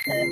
Assalamualaikum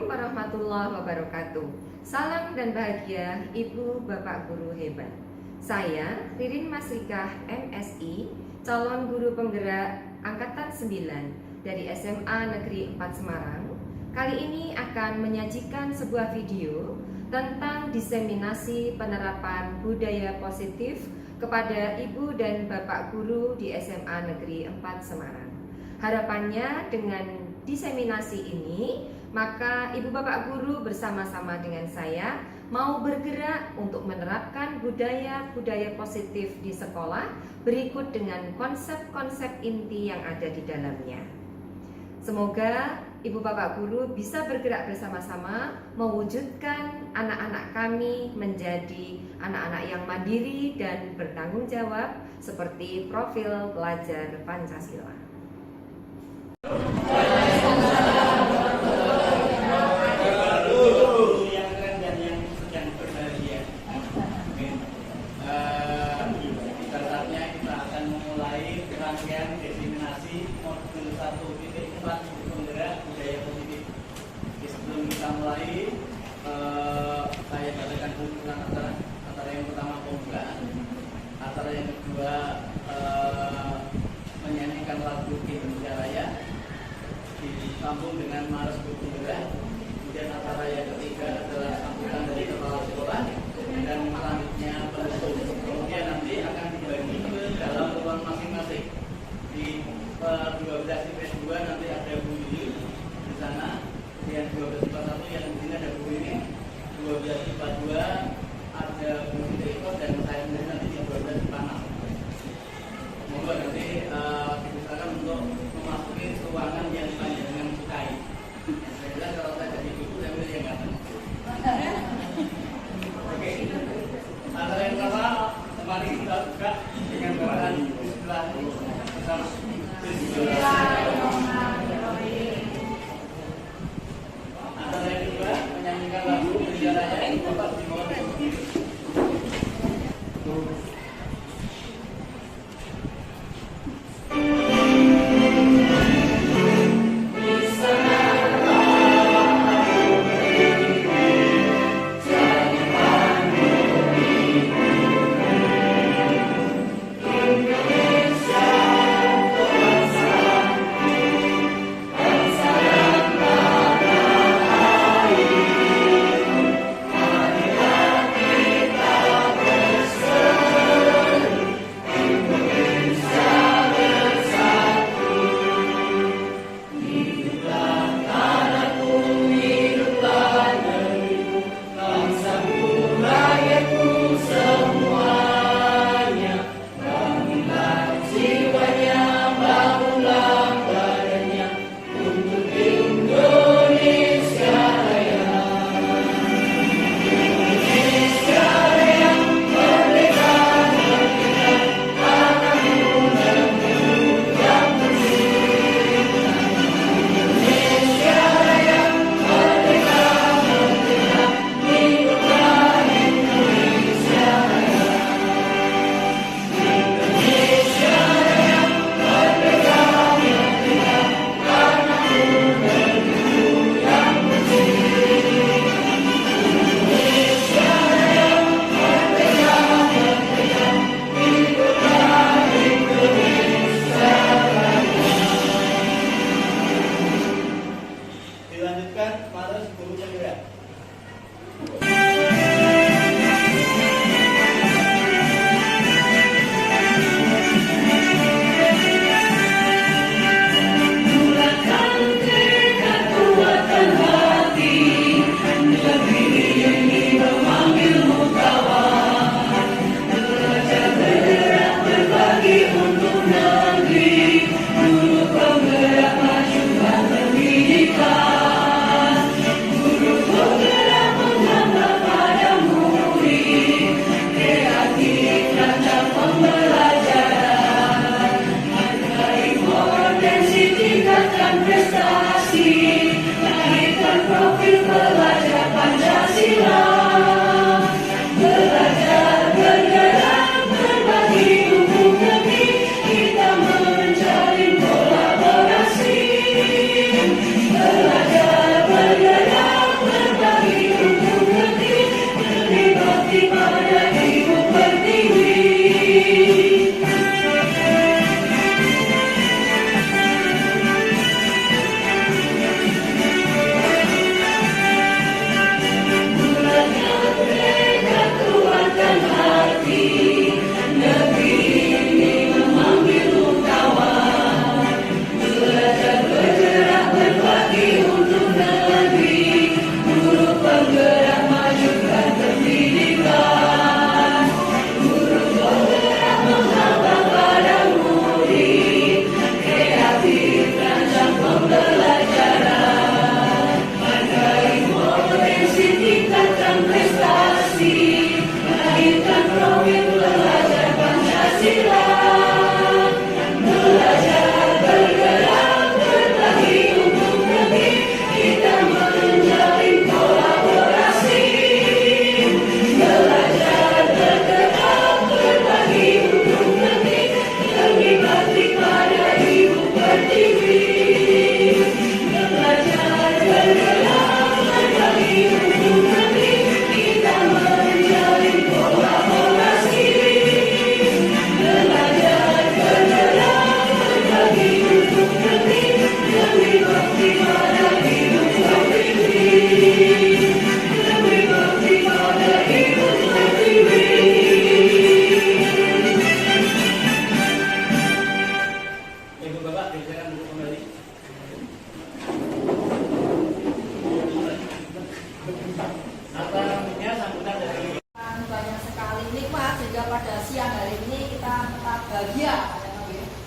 warahmatullahi wabarakatuh. Salam dan bahagia Ibu Bapak Guru hebat. Saya Ririn Masrikah MSI, calon guru penggerak Angkatan 9 dari SMA Negeri 4 Semarang. Kali ini akan menyajikan sebuah video tentang diseminasi penerapan budaya positif kepada Ibu dan Bapak Guru di SMA Negeri 4 Semarang. Harapannya dengan diseminasi ini, maka Ibu Bapak Guru bersama-sama dengan saya mau bergerak untuk menerapkan budaya-budaya positif di sekolah berikut dengan konsep-konsep inti yang ada di dalamnya. Semoga Ibu Bapak Guru bisa bergerak bersama-sama mewujudkan anak-anak kami menjadi anak-anak yang mandiri dan bertanggung jawab seperti profil pelajar Pancasila. Rangkaian diseminasi modul 1.4 penggerak budaya positif. Sebelum kita mulai, saya bacakan dulu antara yang pertama pembukaan, antara yang kedua menyanyikan lagu Indonesia Raya disambung dengan Mars Bergerak, kemudian antara yang ketiga adalah sambutan dari kepala sekolah dan selanjutnya penutup. Kemudian nanti akan dibagi ke dalam ruang masing-masing. Di 12 IPS 2 nanti ada Bu Yuli di sana, kemudian 12 IPA 1 yang di sini ada Bu ini, 12 IPA 2 ada Bu Siti dan saya sendiri nanti di 12 IPA 6. Monggo nanti diusahakan untuk memasuki ruangan yang panjenengan sukai. Saya bilang kalau saya jadi ibu, saya pilih yang ganteng. Oke. Antara yang pertama, mari kita buka dengan bacaan Bismillah bersama. Bismillahirrahmanirrahim. Antara yang kedua, menyanyikan lagu Indonesia Raya Bapak dimohon. Semuanya, bangunlah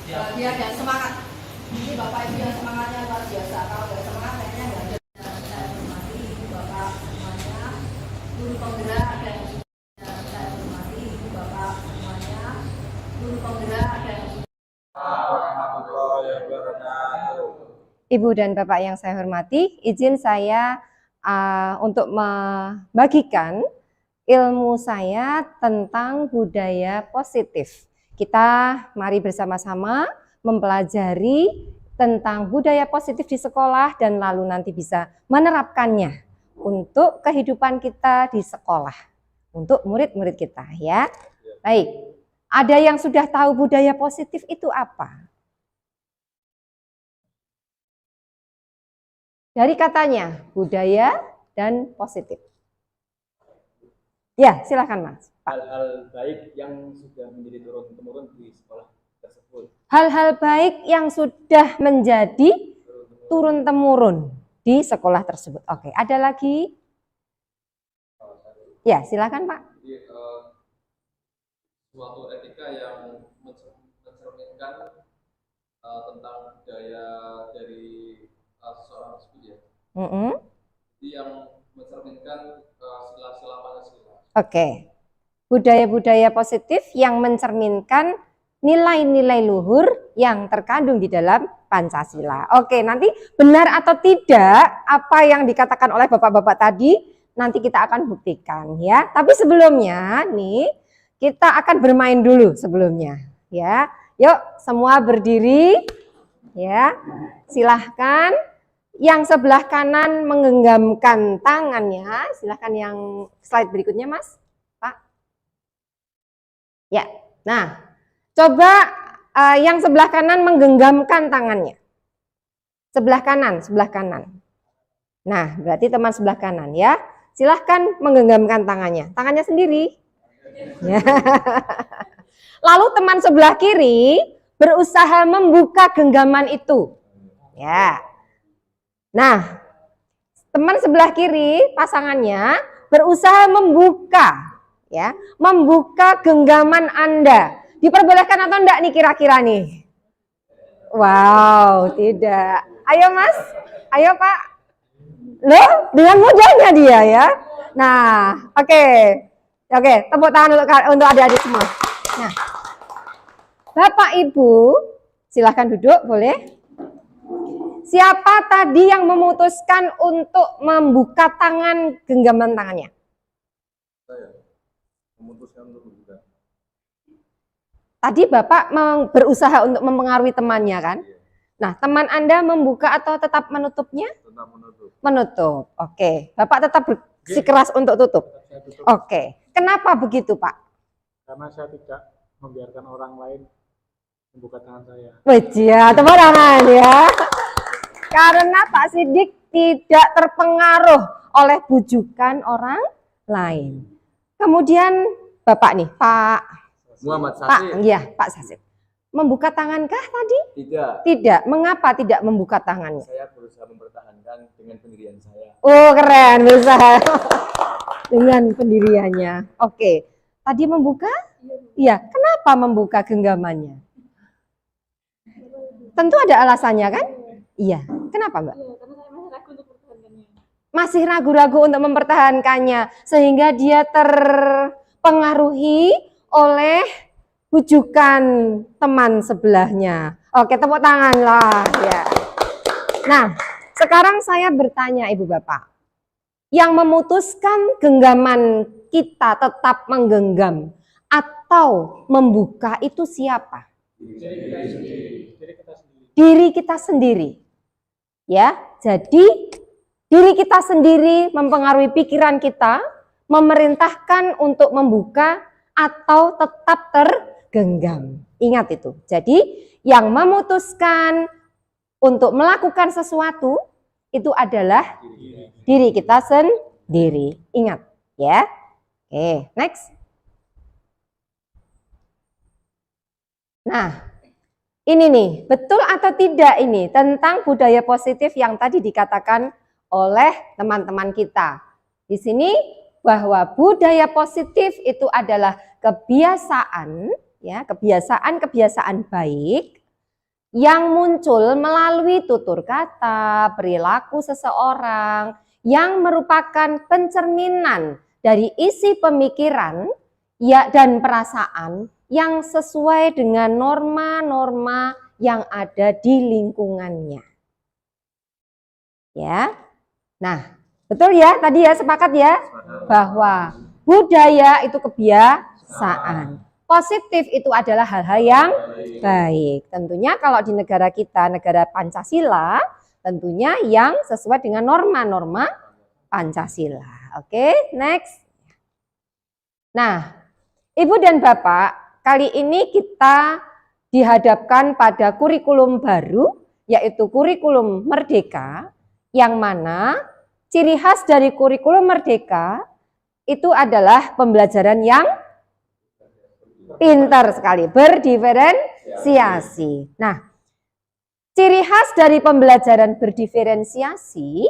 Biar dan semangat. Ini Bapak Ibu yang semangatnya luar biasa. Kalau nggak semangat kayaknya nggak ada. Saya hormati Ibu Bapak semuanya, guru penggerak dan saya hormati Ibu Bapak semuanya, guru penggerak dan Ibu dan Bapak yang saya hormati, izin saya untuk membagikan ilmu saya tentang budaya positif. Kita mari bersama-sama mempelajari tentang budaya positif di sekolah dan lalu nanti bisa menerapkannya untuk kehidupan kita di sekolah, untuk murid-murid kita ya. Baik, ada yang sudah tahu budaya positif itu apa? Dari katanya, budaya dan positif. Ya, silakan Mas. Hal-hal baik yang sudah menjadi turun-temurun di sekolah tersebut. Hal-hal baik yang sudah menjadi turun-temurun di sekolah tersebut. Oke, ada lagi? Ya, silakan Pak. Jadi, suatu etika yang mencerminkan tentang budaya dari seseorang tersebut ya. Jadi yang mencerminkan sila-sila Pancasila. Oke. Budaya-budaya positif yang mencerminkan nilai-nilai luhur yang terkandung di dalam Pancasila. Oke, nanti benar atau tidak apa yang dikatakan oleh Bapak-bapak tadi nanti kita akan buktikan ya. Tapi sebelumnya nih kita akan bermain dulu sebelumnya ya. Yuk semua berdiri ya. Silahkan. Yang sebelah kanan menggenggamkan tangannya. Silahkan yang slide berikutnya Mas, Pak. Ya, nah coba yang sebelah kanan menggenggamkan tangannya. Sebelah kanan, sebelah kanan. Nah, berarti teman sebelah kanan ya. Silahkan menggenggamkan tangannya. Tangannya sendiri. Ya. Lalu teman sebelah kiri berusaha membuka genggaman itu. Ya. Nah, teman sebelah kiri pasangannya berusaha membuka ya, membuka genggaman Anda. Diperbolehkan atau enggak nih kira-kira nih? Wow, tidak. Ayo Mas, ayo Pak. Loh, dengan mudahnya dia ya. Nah, oke. Oke, tepuk tangan untuk adik-adik semua. Nah, Bapak Ibu, silahkan duduk, boleh? Siapa tadi yang memutuskan untuk membuka tangan genggaman tangannya? Saya memutuskan untuk membuka. Tadi Bapak berusaha untuk mempengaruhi temannya kan? Nah, teman Anda membuka atau tetap menutupnya? Tetap menutup. Menutup. Oke. Bapak tetap bersikeras untuk tutup. Oke. Kenapa begitu, Pak? Karena saya tidak membiarkan orang lain membuka tangan saya. Wajah, tepuk tangan ya. Karena Pak Sidik tidak terpengaruh oleh bujukan orang lain. Kemudian Bapak nih, Pak Muhammad Sasid. Pak, iya, Pak Sasid. Membuka tangankah tadi? Tidak. Tidak. Mengapa tidak membuka tangannya? Saya berusaha mempertahankan dengan pendirian saya. Oh, keren, berusaha dengan pendiriannya. Oke. Tadi membuka? Iya. Kenapa membuka genggamannya? Tentu ada alasannya kan? Iya. Kenapa, Mbak? Iya, karena saya masih ragu untuk mempertahankannya. Masih ragu-ragu untuk mempertahankannya sehingga dia terpengaruhi oleh bujukan teman sebelahnya. Oke, tepuk tangan lah ya. Nah, sekarang saya bertanya Ibu Bapak. Yang memutuskan genggaman kita tetap menggenggam atau membuka itu siapa? Diri kita sendiri. Ya, jadi diri kita sendiri mempengaruhi pikiran kita, memerintahkan untuk membuka atau tetap tergenggam. Ingat itu. Jadi yang memutuskan untuk melakukan sesuatu itu adalah diri kita sendiri. Ingat ya. Oke, next. Nah, ini nih, betul atau tidak ini tentang budaya positif yang tadi dikatakan oleh teman-teman kita. Di sini bahwa budaya positif itu adalah kebiasaan ya, kebiasaan baik yang muncul melalui tutur kata, perilaku seseorang yang merupakan pencerminan dari isi pemikiran ya dan perasaan yang sesuai dengan norma-norma yang ada di lingkungannya. Ya. Nah, betul ya tadi ya, sepakat ya bahwa budaya itu kebiasaan. Positif itu adalah hal-hal yang baik. Tentunya kalau di negara kita, negara Pancasila, tentunya yang sesuai dengan norma-norma Pancasila. Oke, next. Nah, Ibu dan Bapak, kali ini kita dihadapkan pada kurikulum baru, yaitu kurikulum Merdeka, yang mana ciri khas dari kurikulum Merdeka itu adalah pembelajaran yang pintar sekali, berdiferensiasi. Nah, ciri khas dari pembelajaran berdiferensiasi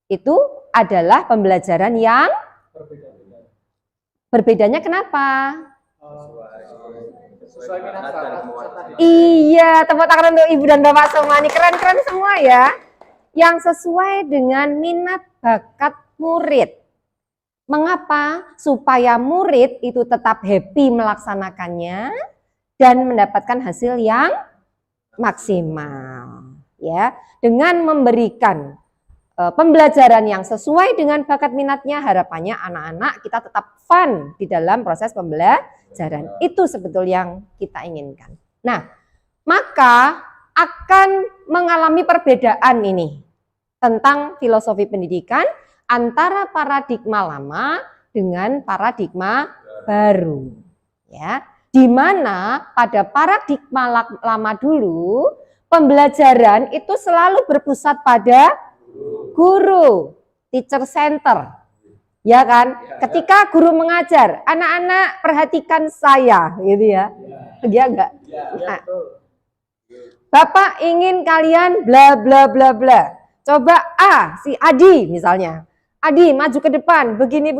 itu adalah pembelajaran yang berbedanya kenapa? Sesuai minat bakat. Iya, tepuk tangan untuk Ibu dan Bapak semua. Ini keren-keren semua ya. Yang sesuai dengan minat bakat murid. Mengapa? Supaya murid itu tetap happy melaksanakannya dan mendapatkan hasil yang maksimal. Ya, dengan memberikan pembelajaran yang sesuai dengan bakat minatnya, harapannya anak-anak kita tetap fun di dalam proses pembelajaran. Itu sebetulnya yang kita inginkan. Nah, maka akan mengalami perbedaan ini tentang filosofi pendidikan antara paradigma lama dengan paradigma baru. Ya, di mana pada paradigma lama dulu pembelajaran itu selalu berpusat pada guru, teacher center. Ya kan? Ketika guru mengajar, anak-anak perhatikan saya, gitu ya. Dia enggak? Nah, Bapak ingin kalian bla bla bla bla. Coba si Adi misalnya. Adi maju ke depan, begini.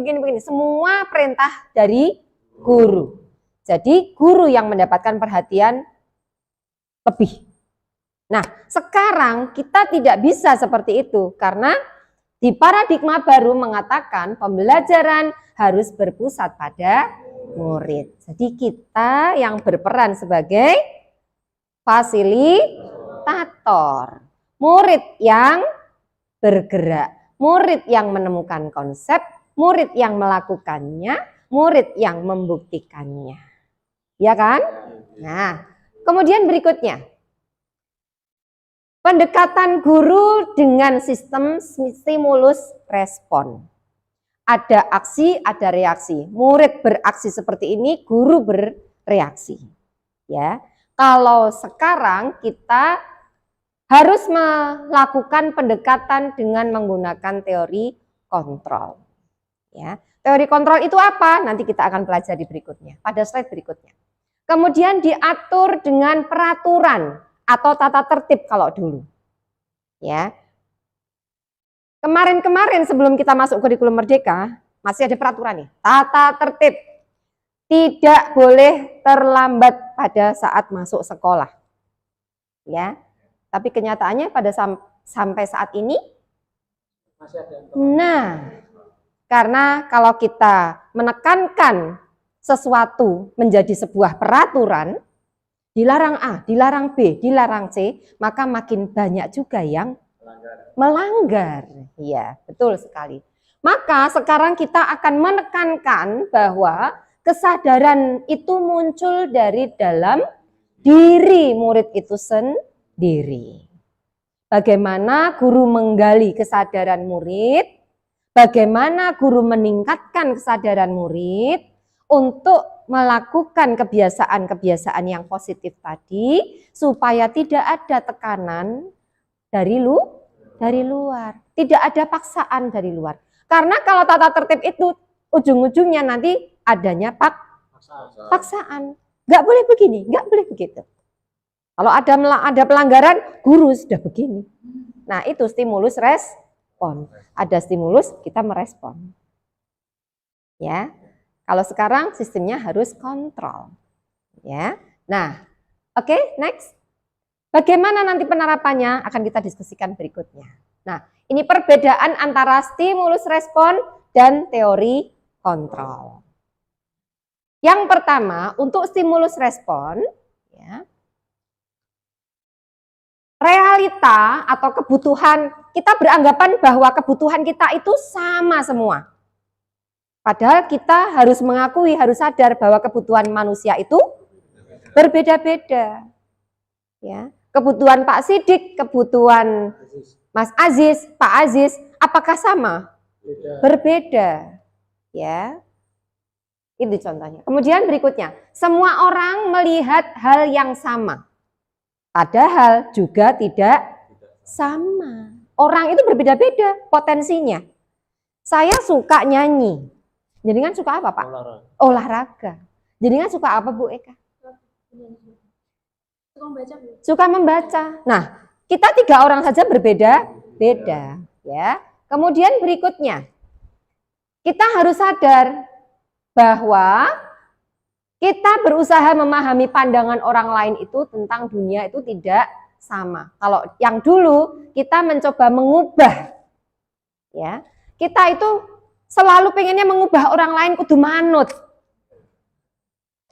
Semua perintah dari guru. Jadi guru yang mendapatkan perhatian lebih. Nah, sekarang kita tidak bisa seperti itu karena di paradigma baru mengatakan pembelajaran harus berpusat pada murid. Jadi kita yang berperan sebagai fasilitator. Murid yang bergerak, murid yang menemukan konsep, murid yang melakukannya, murid yang membuktikannya. Ya kan? Nah, kemudian berikutnya. Pendekatan guru dengan sistem stimulus respon. Ada aksi, ada reaksi. Murid beraksi seperti ini, guru bereaksi. Ya. Kalau sekarang kita harus melakukan pendekatan dengan menggunakan teori kontrol. Ya. Teori kontrol itu apa? Nanti kita akan pelajari berikutnya, pada slide berikutnya. Kemudian diatur dengan peraturan atau tata tertib kalau dulu. Ya. Kemarin-kemarin sebelum kita masuk kurikulum Merdeka, masih ada peraturan nih. Tata tertib. Tidak boleh terlambat pada saat masuk sekolah. Ya. Tapi kenyataannya pada sampai saat ini Masih ada. Nah, karena kalau kita menekankan sesuatu menjadi sebuah peraturan, dilarang A, dilarang B, dilarang C, maka makin banyak juga yang melanggar. Iya, betul sekali. Maka sekarang kita akan menekankan bahwa kesadaran itu muncul dari dalam diri murid itu sendiri. Bagaimana guru menggali kesadaran murid, bagaimana guru meningkatkan kesadaran murid untuk melakukan kebiasaan-kebiasaan yang positif tadi supaya tidak ada tekanan dari luar, tidak ada paksaan dari luar. Karena kalau tata tertib itu ujung-ujungnya nanti adanya paksaan. Nggak boleh begini, nggak boleh begitu. Kalau ada pelanggaran, guru sudah begini. Nah, itu stimulus respon. Ada stimulus, kita merespon. Ya. Kalau sekarang sistemnya harus kontrol. Ya. Nah, oke, next. Bagaimana nanti penerapannya akan kita diskusikan berikutnya. Nah, ini perbedaan antara stimulus respon dan teori kontrol. Yang pertama, untuk stimulus respon, ya, realita atau kebutuhan, kita beranggapan bahwa kebutuhan kita itu sama semua. Padahal kita harus mengakui, harus sadar bahwa kebutuhan manusia itu berbeda-beda. Ya, kebutuhan Pak Sidik, kebutuhan Mas Aziz, Pak Aziz, apakah sama? Berbeda. Ya. Itu contohnya. Kemudian berikutnya, semua orang melihat hal yang sama. Padahal juga tidak sama. Orang itu berbeda-beda potensinya. Saya suka nyanyi. Jenengan suka apa, Pak? Olahraga. Jenengan suka apa, Bu Eka? Suka membaca. Nah, kita 3 orang saja berbeda-beda, ya. Kemudian berikutnya, kita harus sadar bahwa kita berusaha memahami pandangan orang lain itu tentang dunia itu tidak sama. Kalau yang dulu kita mencoba mengubah, ya, kita itu selalu pengennya mengubah orang lain kudu manut.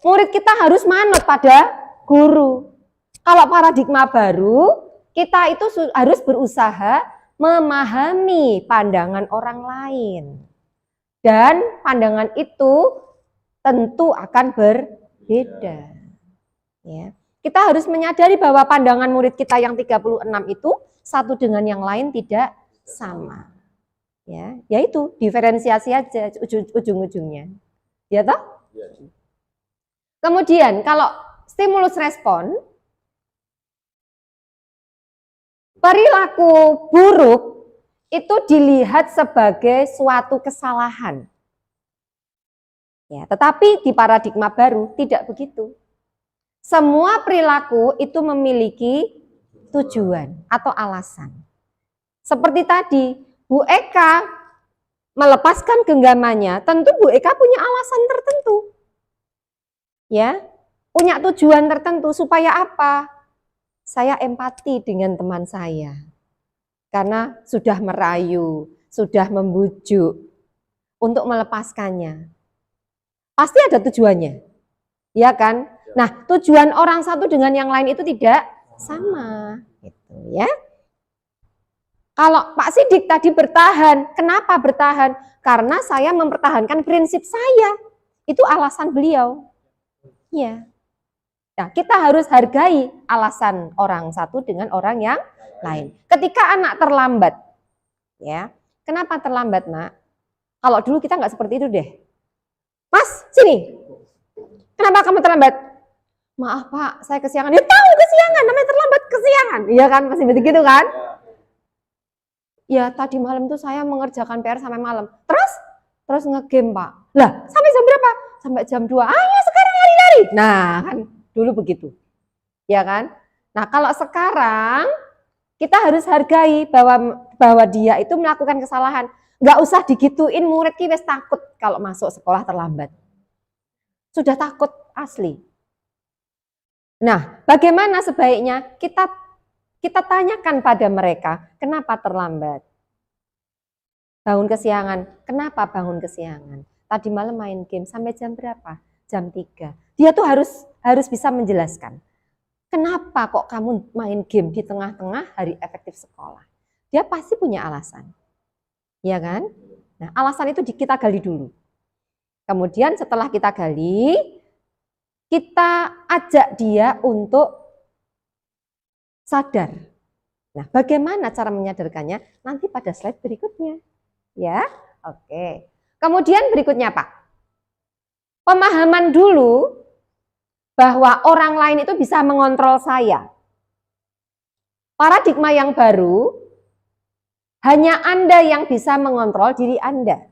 Murid kita harus manut pada guru. Kalau paradigma baru, kita itu harus berusaha memahami pandangan orang lain. Dan pandangan itu tentu akan berbeda. Ya. Kita harus menyadari bahwa pandangan murid kita yang 36 itu satu dengan yang lain tidak sama. Ya, yaitu diferensiasi aja ujung-ujungnya. Ya toh? Kemudian kalau stimulus respon, perilaku buruk itu dilihat sebagai suatu kesalahan. Ya, tetapi di paradigma baru tidak begitu. Semua perilaku itu memiliki tujuan atau alasan. Seperti tadi, Bu Eka melepaskan genggamannya, tentu Bu Eka punya alasan tertentu. Ya, punya tujuan tertentu supaya apa? Saya empati dengan teman saya. Karena sudah merayu, sudah membujuk untuk melepaskannya. Pasti ada tujuannya. Ya kan? Nah, tujuan orang satu dengan yang lain itu tidak sama, gitu ya. Kalau Pak Sidik tadi bertahan, kenapa bertahan? Karena saya mempertahankan prinsip saya. Itu alasan beliau. Ya. Nah, kita harus hargai alasan orang satu dengan orang yang lain. Ketika anak terlambat, ya, kenapa terlambat, Nak? Kalau dulu kita nggak seperti itu deh. Mas, sini. Kenapa kamu terlambat? Maaf Pak, saya kesiangan. Ya tahu kesiangan, namanya terlambat kesiangan. Iya kan, pasti begitu kan? Ya tadi malam tuh saya mengerjakan PR sampai malam. Terus nge-game Pak. Lah, sampai jam berapa? Sampai jam 2. Ayo sekarang lari-lari. Nah, kan dulu begitu. Ya kan? Nah, kalau sekarang kita harus hargai bahwa dia itu melakukan kesalahan. Nggak usah digituin, murid wis takut kalau masuk sekolah terlambat. Sudah takut asli. Nah, bagaimana sebaiknya kita tanyakan pada mereka, kenapa terlambat? Bangun kesiangan, kenapa bangun kesiangan? Tadi malam main game sampai jam berapa? Jam 3. Dia tuh harus bisa menjelaskan. Kenapa kok kamu main game di tengah-tengah hari efektif sekolah? Dia pasti punya alasan. Ya kan? Nah, alasan itu kita gali dulu. Kemudian setelah kita gali, kita ajak dia untuk sadar. Nah, bagaimana cara menyadarkannya? Nanti pada slide berikutnya. Ya, oke. Kemudian berikutnya, Pak. Pemahaman dulu bahwa orang lain itu bisa mengontrol saya. Paradigma yang baru, hanya Anda yang bisa mengontrol diri Anda.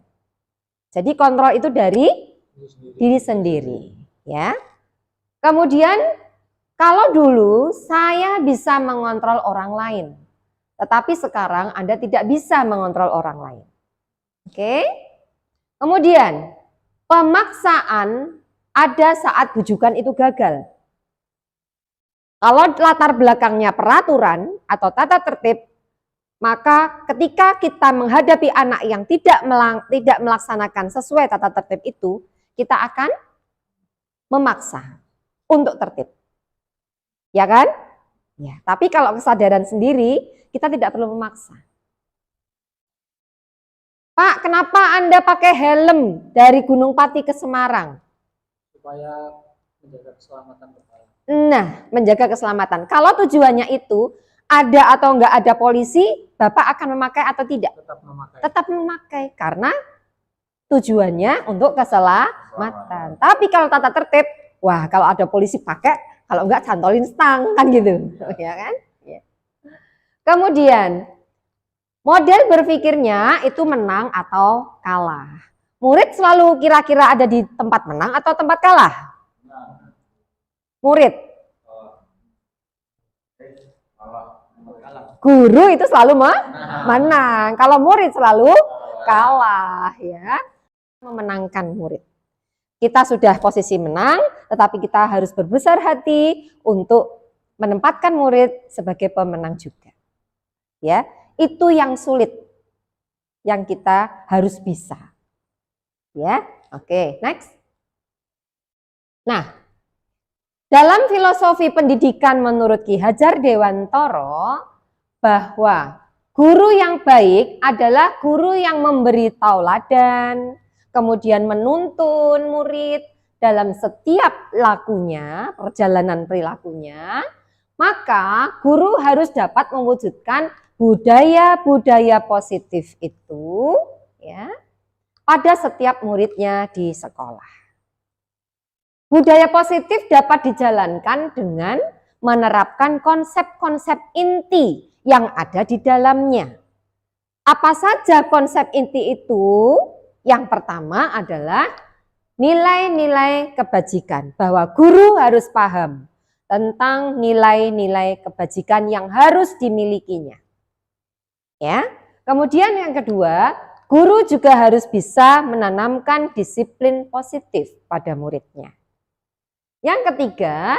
Jadi kontrol itu dari diri sendiri, ya. Kemudian kalau dulu saya bisa mengontrol orang lain, tetapi sekarang Anda tidak bisa mengontrol orang lain. Oke? Kemudian pemaksaan ada saat bujukan itu gagal. Kalau latar belakangnya peraturan atau tata tertib, maka ketika kita menghadapi anak yang tidak melaksanakan sesuai tata tertib itu, kita akan memaksa untuk tertib. Ya kan? Ya, tapi kalau kesadaran sendiri, kita tidak perlu memaksa. Pak, kenapa Anda pakai helm dari Gunung Pati ke Semarang? Supaya menjaga keselamatan kepala. Nah, menjaga keselamatan. Kalau tujuannya itu ada atau enggak ada polisi, Bapak akan memakai atau tidak? Tetap memakai. Tetap memakai karena tujuannya untuk keselamatan. Tapi kalau tata tertib, wah kalau ada polisi pakai, kalau enggak cantolin stang kan gitu, ya kan? Ya. Kemudian model berpikirnya itu menang atau kalah. Murid selalu kira-kira ada di tempat menang atau tempat kalah? Murid. Guru itu selalu menang. Kalau murid selalu kalah, ya. Memenangkan murid. Kita sudah posisi menang, tetapi kita harus berbesar hati untuk menempatkan murid sebagai pemenang juga. Ya, itu yang sulit, yang kita harus bisa. Ya, oke, next. Nah, dalam filosofi pendidikan menurut Ki Hajar Dewantara, bahwa guru yang baik adalah guru yang memberi tauladan, kemudian menuntun murid dalam setiap lakunya, perjalanan perilakunya, maka guru harus dapat mewujudkan budaya-budaya positif itu ya pada setiap muridnya di sekolah. Budaya positif dapat dijalankan dengan menerapkan konsep-konsep inti yang ada di dalamnya. Apa saja konsep inti itu? Yang pertama adalah nilai-nilai kebajikan, bahwa guru harus paham tentang nilai-nilai kebajikan yang harus dimilikinya. Ya. Kemudian yang kedua, guru juga harus bisa menanamkan disiplin positif pada muridnya. Yang ketiga,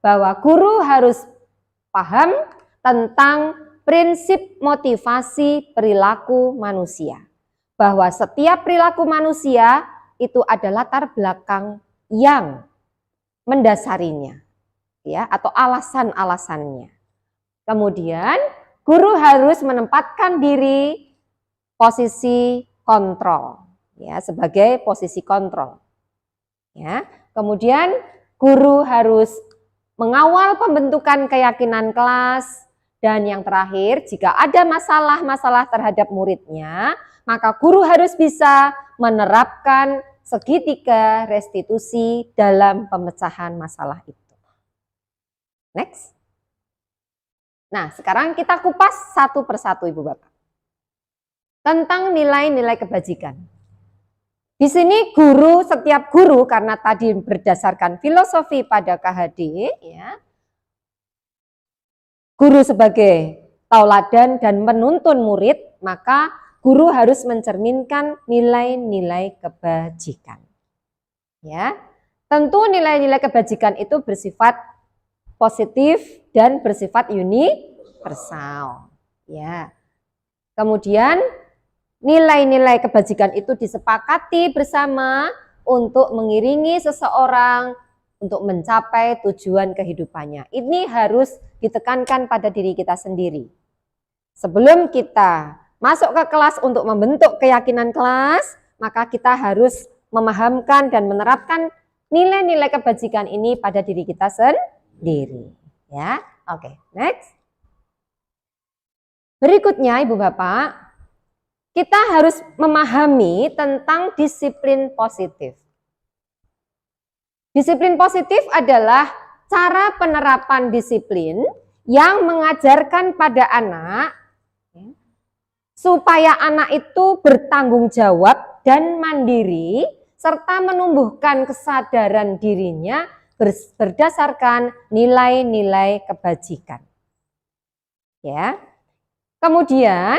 bahwa guru harus paham tentang prinsip motivasi perilaku manusia. Bahwa setiap perilaku manusia itu ada latar belakang yang mendasarinya, ya, atau alasan-alasannya. Kemudian guru harus menempatkan diri posisi kontrol, ya, sebagai posisi kontrol. Ya. Kemudian guru harus mengawal pembentukan keyakinan kelas, dan yang terakhir, jika ada masalah-masalah terhadap muridnya, maka guru harus bisa menerapkan segitiga restitusi dalam pemecahan masalah itu. Next. Nah, sekarang kita kupas satu persatu Ibu Bapak. Tentang nilai-nilai kebajikan. Di sini guru, setiap guru, karena tadi berdasarkan filosofi pada KHD, ya, guru sebagai tauladan dan menuntun murid, maka guru harus mencerminkan nilai-nilai kebajikan. Ya, tentu nilai-nilai kebajikan itu bersifat positif dan bersifat universal. Ya. Kemudian nilai-nilai kebajikan itu disepakati bersama untuk mengiringi seseorang untuk mencapai tujuan kehidupannya. Ini harus ditekankan pada diri kita sendiri. Sebelum kita masuk ke kelas untuk membentuk keyakinan kelas, maka kita harus memahamkan dan menerapkan nilai-nilai kebajikan ini pada diri kita sendiri. Ya, oke, next. Berikutnya, Ibu Bapak, kita harus memahami tentang disiplin positif. Disiplin positif adalah cara penerapan disiplin yang mengajarkan pada anak supaya anak itu bertanggung jawab dan mandiri serta menumbuhkan kesadaran dirinya berdasarkan nilai-nilai kebajikan. Ya. Kemudian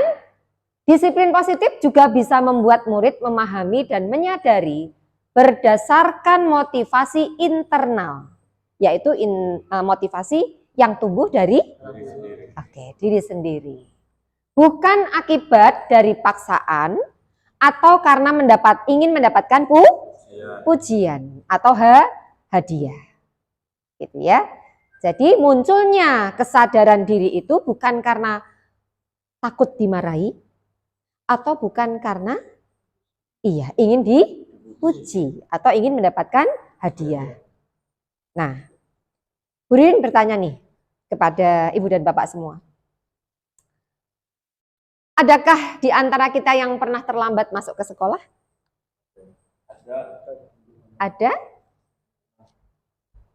disiplin positif juga bisa membuat murid memahami dan menyadari berdasarkan motivasi internal, yaitu motivasi yang tumbuh dari diri sendiri. Bukan akibat dari paksaan atau karena ingin mendapatkan pujian atau hadiah. Gitu ya. Jadi munculnya kesadaran diri itu bukan karena takut dimarahi atau bukan karena ingin dipuji atau ingin mendapatkan hadiah. Nah, Bu Ririn bertanya nih kepada Ibu dan Bapak semua. Adakah di antara kita yang pernah terlambat masuk ke sekolah? Ada?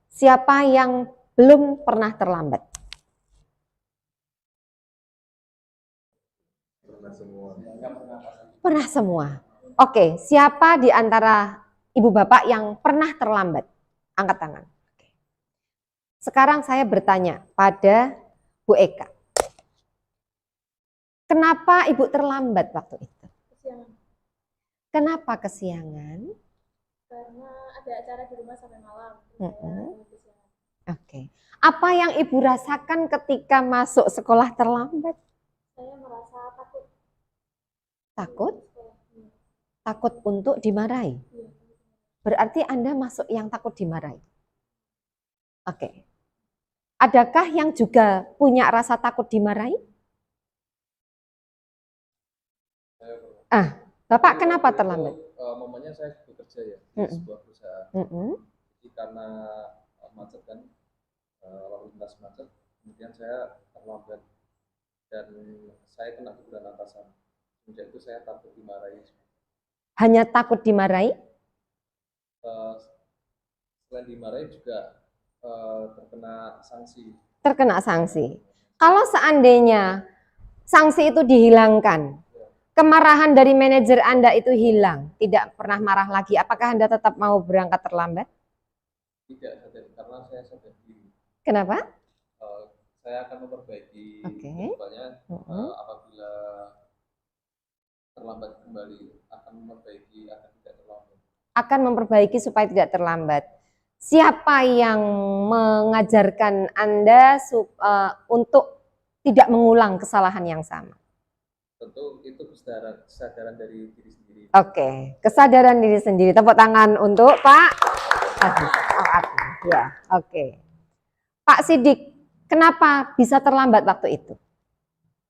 Siapa yang belum pernah terlambat? Pernah semua. Oke, siapa di antara ibu bapak yang pernah terlambat? Angkat tangan. Sekarang saya bertanya pada Bu Eka. Kenapa ibu terlambat waktu itu? Kesiangan. Kenapa kesiangan? Karena ada acara di rumah sampai malam. Oke. Apa yang ibu rasakan ketika masuk sekolah terlambat? Saya merasa takut. Takut? Takut untuk dimarahi? Berarti Anda masuk yang takut dimarahi? Oke. Adakah yang juga punya rasa takut dimarahi? Bapak kenapa terlambat? Momennya saya bekerja ya di sebuah perusahaan. Jadi karena macet kan, lalu lintas macet, kemudian saya terlambat dan saya kena teguran atasan. Sejak itu saya takut dimarahi. Hanya takut dimarahi? Selain dimarahi juga terkena sanksi. Terkena sanksi. Kalau seandainya sanksi itu dihilangkan, kemarahan dari manajer Anda itu hilang, tidak pernah marah lagi, apakah Anda tetap mau berangkat terlambat? Tidak, karena saya sadar diri. Kenapa? Saya akan memperbaiki kedepannya. Apabila terlambat kembali, akan memperbaiki agar tidak terlambat. Akan memperbaiki supaya tidak terlambat. Siapa yang mengajarkan Anda untuk tidak mengulang kesalahan yang sama? Tentu itu kesadaran dari diri sendiri. Oke, kesadaran diri sendiri. Tepuk tangan untuk Pak Agus. Ya, oke. Pak Sidik, kenapa bisa terlambat waktu itu?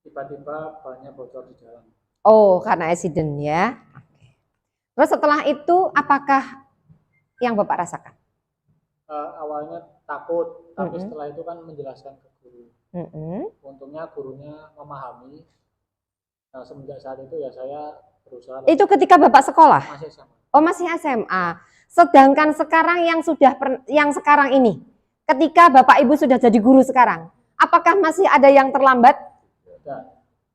Tiba-tiba banyak bocor di jalan. Oh, karena accident ya. Oke. Terus setelah itu apakah yang Bapak rasakan? Awalnya takut, tapi setelah itu kan menjelaskan ke guru. Untungnya gurunya memahami. Nah, semenjak saat itu ya saya berusaha. Itu ketika Bapak sekolah? Masih SMA. Oh, masih SMA. Sedangkan sekarang yang sekarang ini, ketika Bapak Ibu sudah jadi guru sekarang, apakah masih ada yang terlambat? Tidak.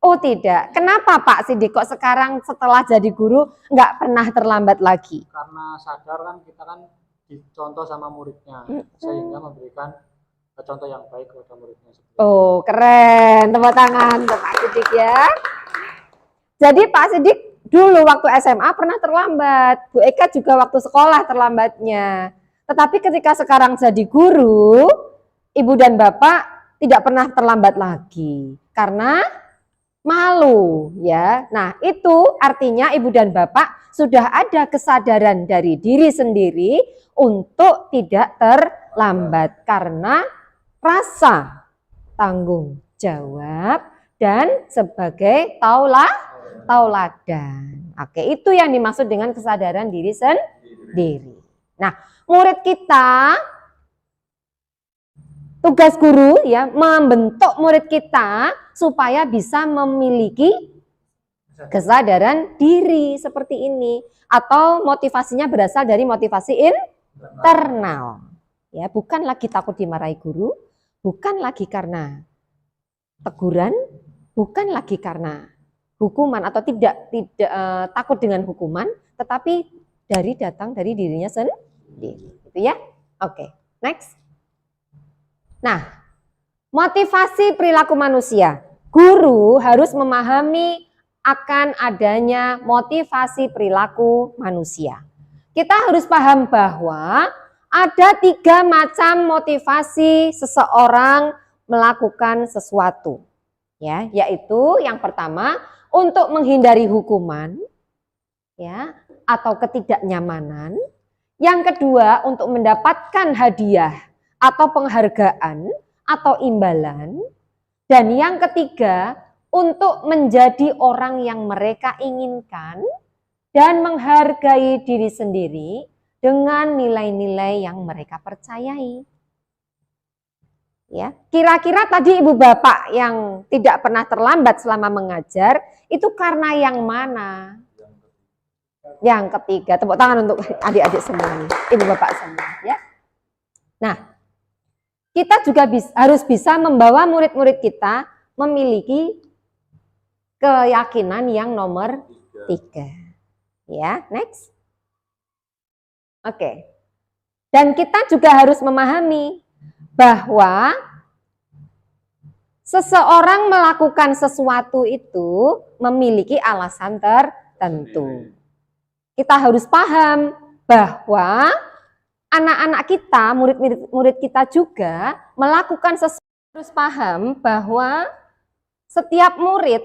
Oh tidak. Kenapa Pak Sidik kok sekarang setelah jadi guru nggak pernah terlambat lagi? Karena sadar kan kita kan dicontoh sama muridnya, sehingga memberikan contoh yang baik kepada muridnya. Oh keren, tepuk tangan untuk Pak Sidik ya. Jadi Pak Sidik dulu waktu SMA pernah terlambat, Bu Eka juga waktu sekolah terlambatnya. Tetapi ketika sekarang jadi guru, Ibu dan Bapak tidak pernah terlambat lagi karena malu ya. Nah itu artinya Ibu dan Bapak sudah ada kesadaran dari diri sendiri untuk tidak terlambat karena rasa tanggung jawab dan sebagai tauladan. Oke, itu yang dimaksud dengan kesadaran diri sendiri. Nah, murid kita, tugas guru ya membentuk murid kita supaya bisa memiliki kesadaran diri seperti ini, atau motivasinya berasal dari motivasi internal. Ya, bukan lagi takut dimarahi guru, bukan lagi karena teguran, bukan lagi karena hukuman atau tidak takut dengan hukuman, tetapi datang dari dirinya sendiri. Gitu ya. Oke, next. Nah, motivasi perilaku manusia. Guru harus memahami akan adanya motivasi perilaku manusia. Kita harus paham bahwa ada 3 macam motivasi seseorang melakukan sesuatu, ya, yaitu yang pertama untuk menghindari hukuman, ya, atau ketidaknyamanan. Yang kedua untuk mendapatkan hadiah atau penghargaan atau imbalan. Dan yang ketiga untuk menjadi orang yang mereka inginkan dan menghargai diri sendiri dengan nilai-nilai yang mereka percayai. Ya, kira-kira tadi Ibu Bapak yang tidak pernah terlambat selama mengajar itu karena yang mana? Yang ketiga. Tepuk tangan untuk adik-adik semuanya, Ibu Bapak semua, ya. Nah, kita juga harus bisa membawa murid-murid kita memiliki keyakinan yang nomor 3. Ya, next. Oke. Dan kita juga harus memahami bahwa seseorang melakukan sesuatu itu memiliki alasan tertentu. Kita harus paham bahwa anak-anak kita, murid-murid kita juga melakukan sesuatu. Harus paham bahwa setiap murid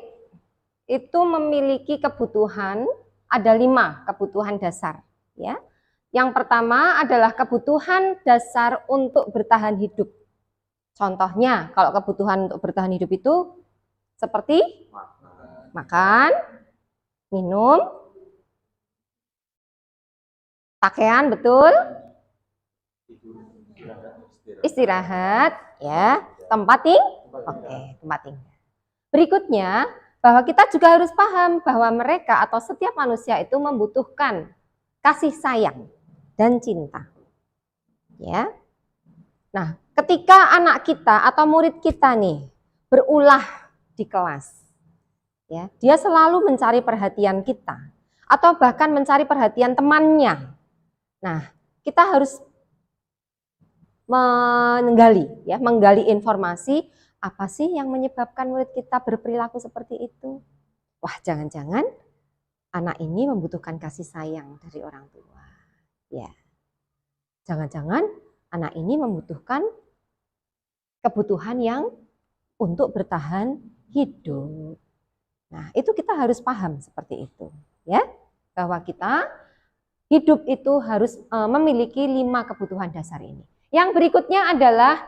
itu memiliki kebutuhan, ada 5 kebutuhan dasar, ya. Yang pertama adalah kebutuhan dasar untuk bertahan hidup. Contohnya, kalau kebutuhan untuk bertahan hidup itu seperti makan, minum, pakaian, betul, istirahat, ya, tempat tinggal. Berikutnya, bahwa kita juga harus paham bahwa mereka atau setiap manusia itu membutuhkan kasih sayang dan cinta. Ya. Nah, ketika anak kita atau murid kita nih berulah di kelas, ya, dia selalu mencari perhatian kita atau bahkan mencari perhatian temannya. Nah, kita harus menggali informasi apa sih yang menyebabkan murid kita berperilaku seperti itu. Wah, jangan-jangan anak ini membutuhkan kasih sayang dari orang tua. Ya, jangan-jangan anak ini membutuhkan kebutuhan yang untuk bertahan hidup. Nah, itu kita harus paham seperti itu, ya, bahwa kita hidup itu harus memiliki 5 kebutuhan dasar ini. Yang berikutnya adalah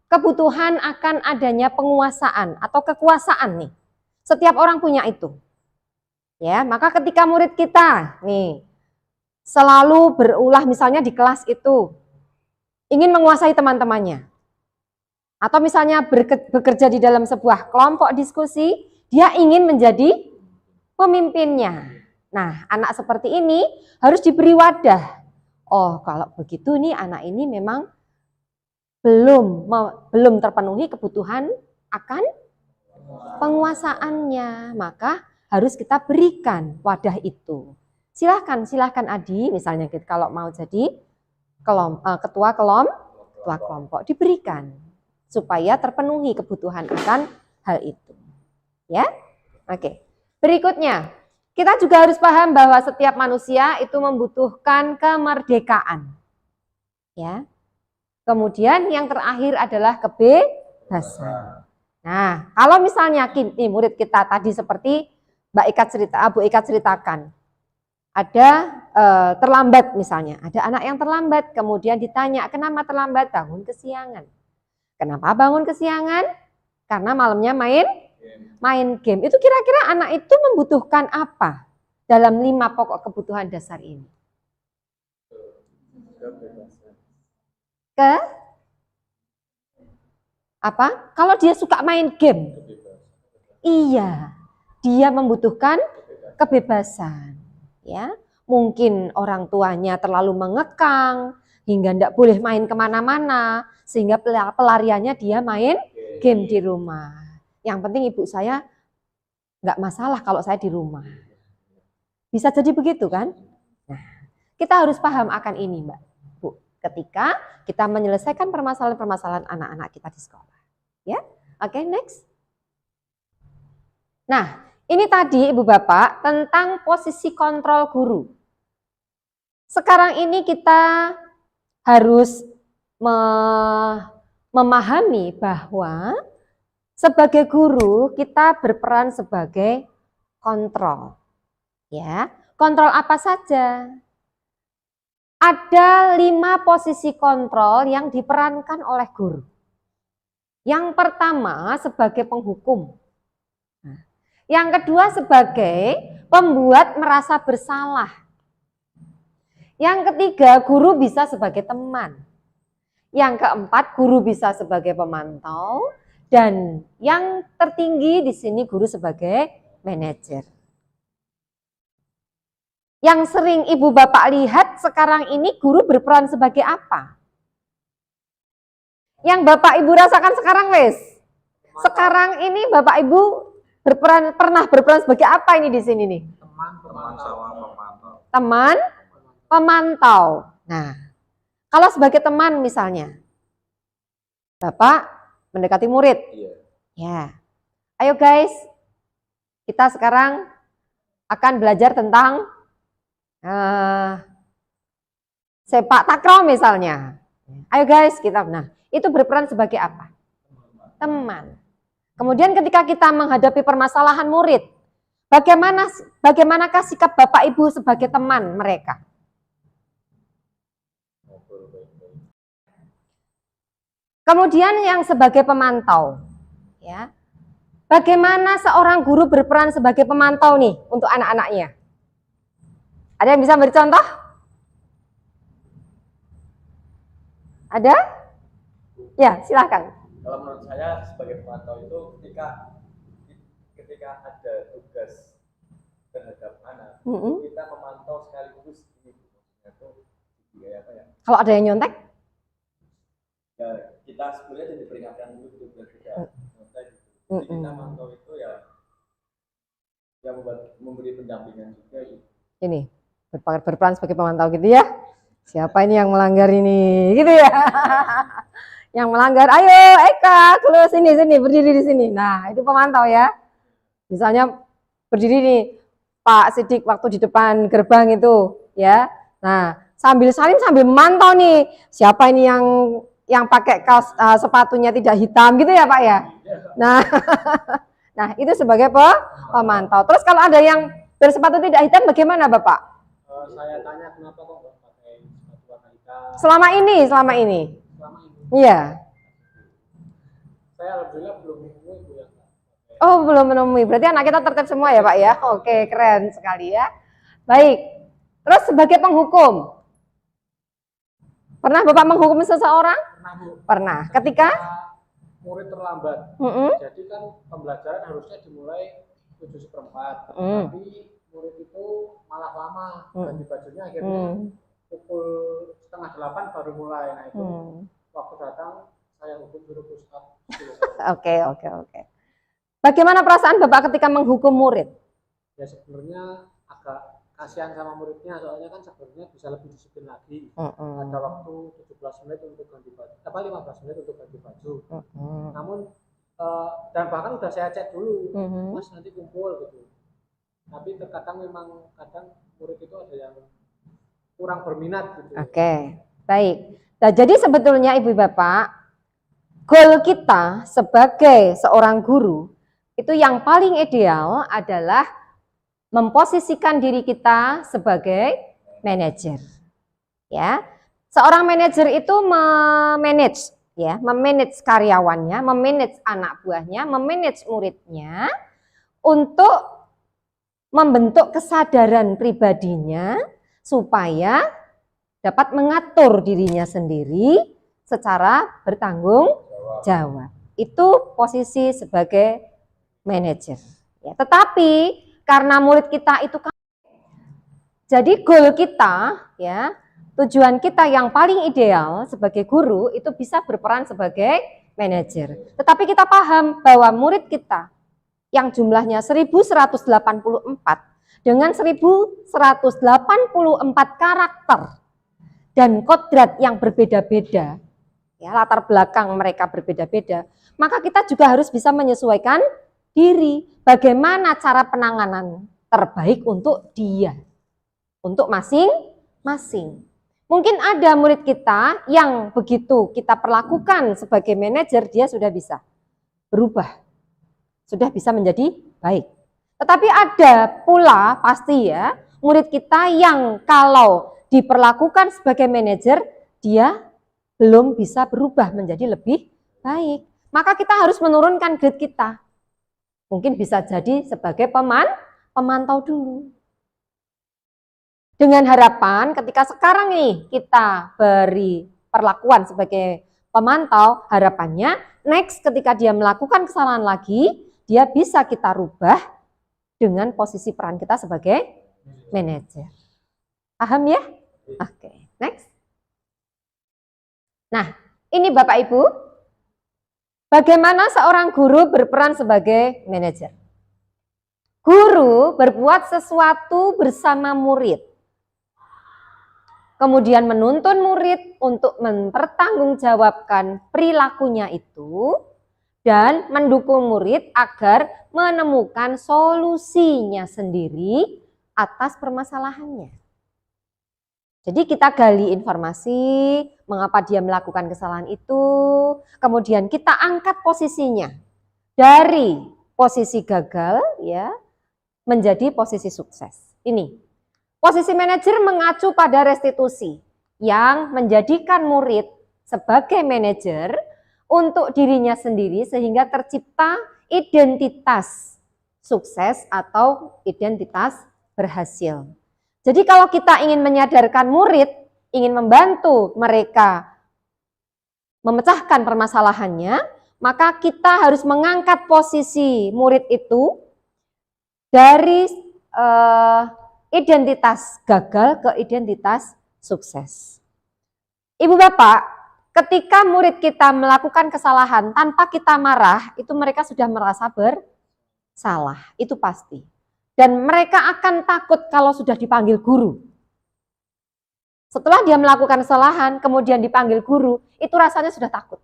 kebutuhan akan adanya penguasaan atau kekuasaan nih. Setiap orang punya itu. Ya, maka ketika murid kita nih selalu berulah misalnya di kelas itu ingin menguasai teman-temannya. Atau misalnya bekerja di dalam sebuah kelompok diskusi, dia ingin menjadi pemimpinnya. Nah, anak seperti ini harus diberi wadah. Oh, kalau begitu nih anak ini memang belum terpenuhi kebutuhan akan penguasaannya, maka harus kita berikan wadah itu. Silahkan Adi, misalnya kalau mau jadi ketua kelompok, diberikan supaya terpenuhi kebutuhan akan hal itu. Ya, oke. Berikutnya, kita juga harus paham bahwa setiap manusia itu membutuhkan kemerdekaan. Ya. Kemudian yang terakhir adalah kebebasan. Nah, kalau misalnya murid kita tadi seperti Bu Ika ceritakan, ada terlambat misalnya, ada anak yang terlambat, kemudian ditanya, kenapa terlambat? Bangun kesiangan. Kenapa bangun kesiangan? Karena malamnya main game. Itu kira-kira anak itu membutuhkan apa dalam 5 pokok kebutuhan dasar ini? Apa? Kalau dia suka main game, iya, dia membutuhkan kebebasan. Ya, mungkin orang tuanya terlalu mengekang hingga tidak boleh main kemana-mana, sehingga pelariannya dia main game di rumah. Yang penting ibu saya nggak masalah kalau saya di rumah. Bisa jadi begitu kan? Nah, kita harus paham akan ini, Mbak, Bu, ketika kita menyelesaikan permasalahan-permasalahan anak-anak kita di sekolah. Ya, oke, next. Nah, ini tadi Ibu Bapak tentang posisi kontrol guru. Sekarang ini kita harus memahami bahwa sebagai guru kita berperan sebagai kontrol. Ya, kontrol apa saja? Ada 5 posisi kontrol yang diperankan oleh guru. Yang pertama sebagai penghukum. Yang kedua sebagai pembuat merasa bersalah. Yang ketiga, guru bisa sebagai teman. Yang keempat, guru bisa sebagai pemantau. Dan yang tertinggi di sini guru sebagai manajer. Yang sering ibu bapak lihat sekarang ini guru berperan sebagai apa? Yang bapak ibu rasakan sekarang wes. Sekarang ini bapak ibu pernah berperan sebagai apa ini di sini nih? Teman pemantau. Nah, kalau sebagai teman misalnya, bapak mendekati murid. Ya, ayo guys, kita sekarang akan belajar tentang sepak takraw misalnya. Ayo guys, kita. Nah, itu berperan sebagai apa? Teman. Kemudian ketika kita menghadapi permasalahan murid, bagaimanakah sikap bapak ibu sebagai teman mereka? Kemudian yang sebagai pemantau, ya. Bagaimana seorang guru berperan sebagai pemantau nih untuk anak-anaknya? Ada yang bisa beri contoh? Ada? Ya, silahkan. Kalau menurut saya sebagai pemantau itu ketika ada tugas terhadap anak, kita memantau sekaligus ini, itu apa ya? Kalau ada yang nyontek? Ya, kita sebenarnya diperingatkan dulu biar tidak nyontek. Jadi kita mantau itu ya memberi pendampingan juga. Ini berperan sebagai pemantau gitu ya. Siapa ini yang melanggar ini? Gitu ya. Yang melanggar, ayo Eka, keluar sini, berdiri di sini. Nah, itu pemantau ya. Misalnya berdiri nih, Pak Sidik waktu di depan gerbang itu, ya. Nah, sambil salim sambil memantau nih, siapa ini yang pakai kaos sepatunya tidak hitam gitu ya Pak ya. Nah, nah itu sebagai pemantau. Terus kalau ada yang bersepatu tidak hitam, bagaimana Bapak? Saya tanya kenapa kok nggak pakai sepatu warna hitam? Selama ini. Selama ini. Iya. Saya alhamdulillah belum menemui Bu yang pakai. Oh, belum menemui. Berarti anak kita tertib semua ya Pak ya? Oke, keren sekali ya. Baik. Terus sebagai penghukum. Pernah Bapak menghukum seseorang? Pernah Bu. Pernah. Ketika? Murid terlambat. Jadi kan pembelajaran harusnya dimulai 7:15. Tapi murid itu malah lama ganti bajunya, akhirnya pukul 7:30 baru mulai. Nah itu waktu datang saya hukum suruh pusat. Oke. Bagaimana perasaan Bapak ketika menghukum murid? Ya sebenarnya agak kasihan sama muridnya, soalnya kan sebenarnya bisa lebih disiplin lagi. Ada waktu 17 menit untuk ganti baju, 15 menit untuk ganti baju. Namun dan bahkan udah saya cek dulu, Mas nanti kumpul gitu. Tapi terkadang memang murid itu ada yang kurang berminat gitu. Oke, baik. Nah, jadi sebetulnya Ibu Bapak, goal kita sebagai seorang guru itu yang paling ideal adalah memposisikan diri kita sebagai manajer. Ya. Seorang manajer itu memanage karyawannya, memanage anak buahnya, memanage muridnya untuk membentuk kesadaran pribadinya supaya dapat mengatur dirinya sendiri secara bertanggung jawab. Itu posisi sebagai manajer. Ya, tetapi karena murid kita itu kan, jadi goal kita, ya, tujuan kita yang paling ideal sebagai guru itu bisa berperan sebagai manajer. Tetapi kita paham bahwa murid kita yang jumlahnya 1184 dengan 1184 karakter dan kodrat yang berbeda-beda, ya, latar belakang mereka berbeda-beda, maka kita juga harus bisa menyesuaikan diri bagaimana cara penanganan terbaik untuk dia, untuk masing-masing. Mungkin ada murid kita yang begitu kita perlakukan sebagai manajer, dia sudah bisa berubah, sudah bisa menjadi baik. Tetapi ada pula pasti ya, murid kita yang kalau diperlakukan sebagai manajer, dia belum bisa berubah menjadi lebih baik. Maka kita harus menurunkan grade kita. Mungkin bisa jadi sebagai pemantau dulu. Dengan harapan ketika sekarang nih kita beri perlakuan sebagai pemantau, harapannya next ketika dia melakukan kesalahan lagi, dia bisa kita rubah dengan posisi peran kita sebagai manajer. Paham ya? Oke, next. Nah, ini Bapak Ibu, bagaimana seorang guru berperan sebagai manajer. Guru berbuat sesuatu bersama murid, kemudian menuntun murid untuk mempertanggungjawabkan perilakunya itu dan mendukung murid agar menemukan solusinya sendiri atas permasalahannya. Jadi kita gali informasi mengapa dia melakukan kesalahan itu, kemudian kita angkat posisinya dari posisi gagal ya menjadi posisi sukses. Ini posisi manajer mengacu pada restitusi yang menjadikan murid sebagai manajer untuk dirinya sendiri sehingga tercipta identitas sukses atau identitas berhasil. Jadi kalau kita ingin menyadarkan murid, ingin membantu mereka memecahkan permasalahannya, maka kita harus mengangkat posisi murid itu dari identitas gagal ke identitas sukses. Ibu bapak, ketika murid kita melakukan kesalahan tanpa kita marah, itu mereka sudah merasa bersalah, itu pasti. Dan mereka akan takut kalau sudah dipanggil guru. Setelah dia melakukan kesalahan, kemudian dipanggil guru, itu rasanya sudah takut.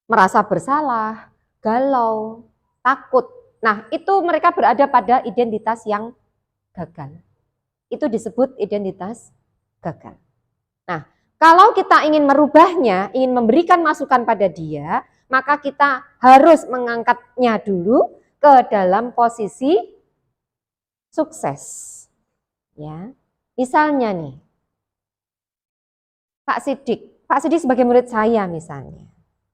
Merasa bersalah, galau, takut. Nah, itu mereka berada pada identitas yang gagal. Itu disebut identitas gagal. Nah, kalau kita ingin merubahnya, ingin memberikan masukan pada dia, maka kita harus mengangkatnya dulu ke dalam posisi sukses. Ya. Misalnya nih, Pak Sidik sebagai murid saya misalnya.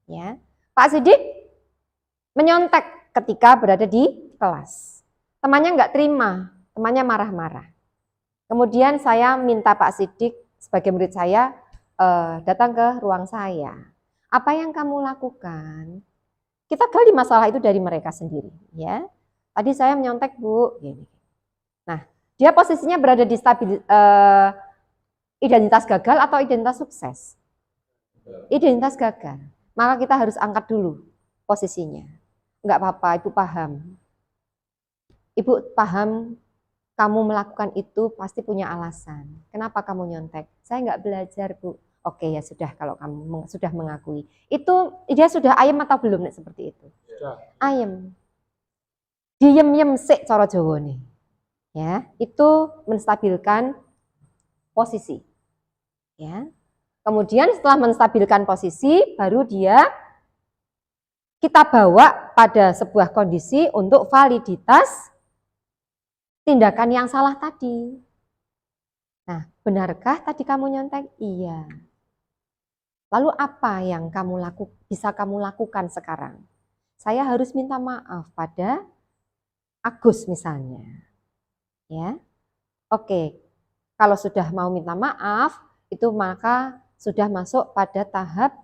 Ya. Pak Sidik menyontek ketika berada di kelas. Temannya nggak terima, temannya marah-marah. Kemudian saya minta Pak Sidik sebagai murid saya datang ke ruang saya. Apa yang kamu lakukan? Kita gali masalah itu dari mereka sendiri. Ya, tadi saya menyontek Bu. Gini. Nah, dia posisinya berada di identitas gagal atau identitas sukses? Identitas gagal. Maka kita harus angkat dulu posisinya. Enggak apa-apa, Ibu paham. Ibu paham kamu melakukan itu pasti punya alasan. Kenapa kamu nyontek? Saya nggak belajar, Bu. Oke, ya sudah kalau kamu sudah mengakui. Itu dia sudah ayem atau belum nih seperti itu? Sudah. Ayem. Diem-yem sik cara Jawa nih. Ya, itu menstabilkan posisi. Ya. Kemudian setelah menstabilkan posisi, baru dia kita bawa pada sebuah kondisi untuk validitas tindakan yang salah tadi. Nah, benarkah tadi kamu nyontek? Iya. Lalu apa yang bisa kamu lakukan sekarang? Saya harus minta maaf pada Agus misalnya. Ya. Oke. Kalau sudah mau minta maaf, itu maka sudah masuk pada tahap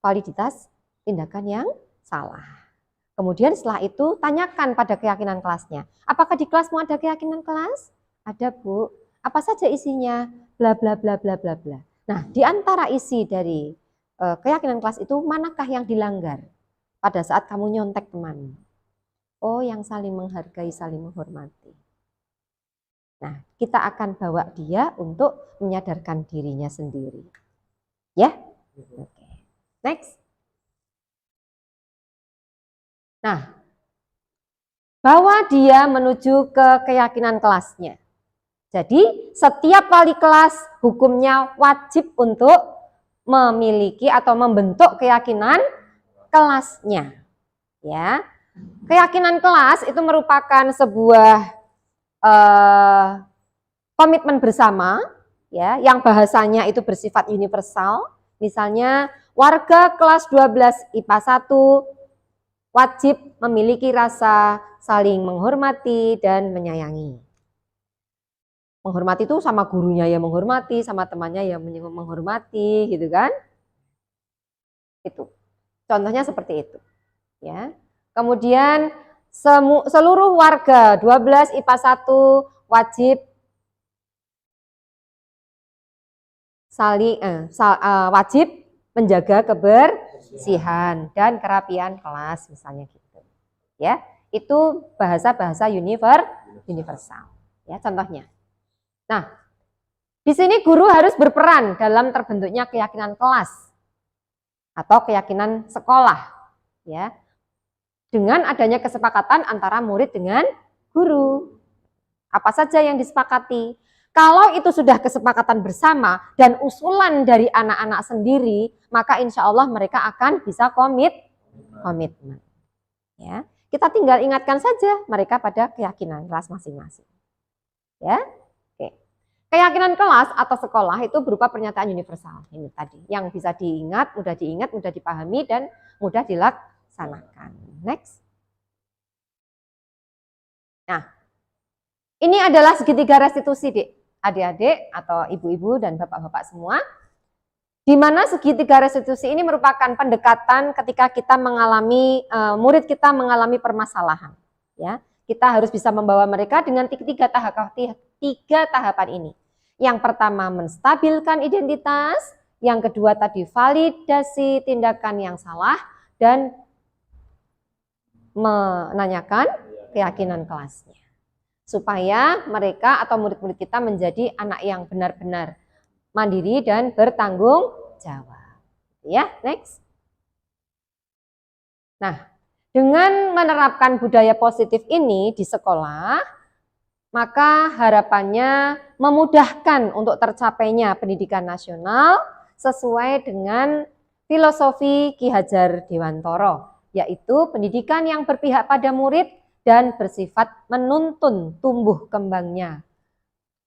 validitas tindakan yang salah. Kemudian setelah itu tanyakan pada keyakinan kelasnya. Apakah di kelasmu ada keyakinan kelas? Ada, Bu. Apa saja isinya? Bla bla bla bla bla bla. Nah, di antara isi dari keyakinan kelas itu manakah yang dilanggar pada saat kamu nyontek temanmu? Oh, yang saling menghargai, saling menghormati. Nah, kita akan bawa dia untuk menyadarkan dirinya sendiri. Ya? Oke. Next. Nah, bawa dia menuju ke keyakinan kelasnya. Jadi setiap wali kelas hukumnya wajib untuk memiliki atau membentuk keyakinan kelasnya. Ya, keyakinan kelas itu merupakan sebuah komitmen bersama, ya, yang bahasanya itu bersifat universal. Misalnya warga kelas 12 IPA 1 wajib memiliki rasa saling menghormati dan menyayangi. Menghormati itu sama gurunya ya menghormati, sama temannya ya menghormati, gitu kan? Itu. Contohnya seperti itu, ya. Kemudian seluruh warga 12 IPA 1 wajib wajib menjaga kebersihan dan kerapian kelas, misalnya gitu. Ya, itu bahasa-bahasa universal. Ya, contohnya. Nah, di sini guru harus berperan dalam terbentuknya keyakinan kelas atau keyakinan sekolah, ya. Dengan adanya kesepakatan antara murid dengan guru. Apa saja yang disepakati? Kalau itu sudah kesepakatan bersama dan usulan dari anak-anak sendiri, maka insya Allah mereka akan bisa komitmen. Ya, kita tinggal ingatkan saja mereka pada keyakinan kelas masing-masing. Ya, oke. Keyakinan kelas atau sekolah itu berupa pernyataan universal ini tadi, yang bisa diingat, mudah dipahami dan mudah dilaksanakan. Next. Nah, ini adalah segitiga restitusi, Dik. Adik-adik atau ibu-ibu dan bapak-bapak semua, di mana segitiga restitusi ini merupakan pendekatan ketika kita mengalami murid kita mengalami permasalahan. Ya, kita harus bisa membawa mereka dengan tiga tahapan ini. Yang pertama menstabilkan identitas, yang kedua tadi validasi tindakan yang salah, dan menanyakan keyakinan kelasnya. Supaya mereka atau murid-murid kita menjadi anak yang benar-benar mandiri dan bertanggung jawab. Ya, next. Nah, dengan menerapkan budaya positif ini di sekolah, maka harapannya memudahkan untuk tercapainya pendidikan nasional sesuai dengan filosofi Ki Hajar Dewantara, yaitu pendidikan yang berpihak pada murid dan bersifat menuntun tumbuh kembangnya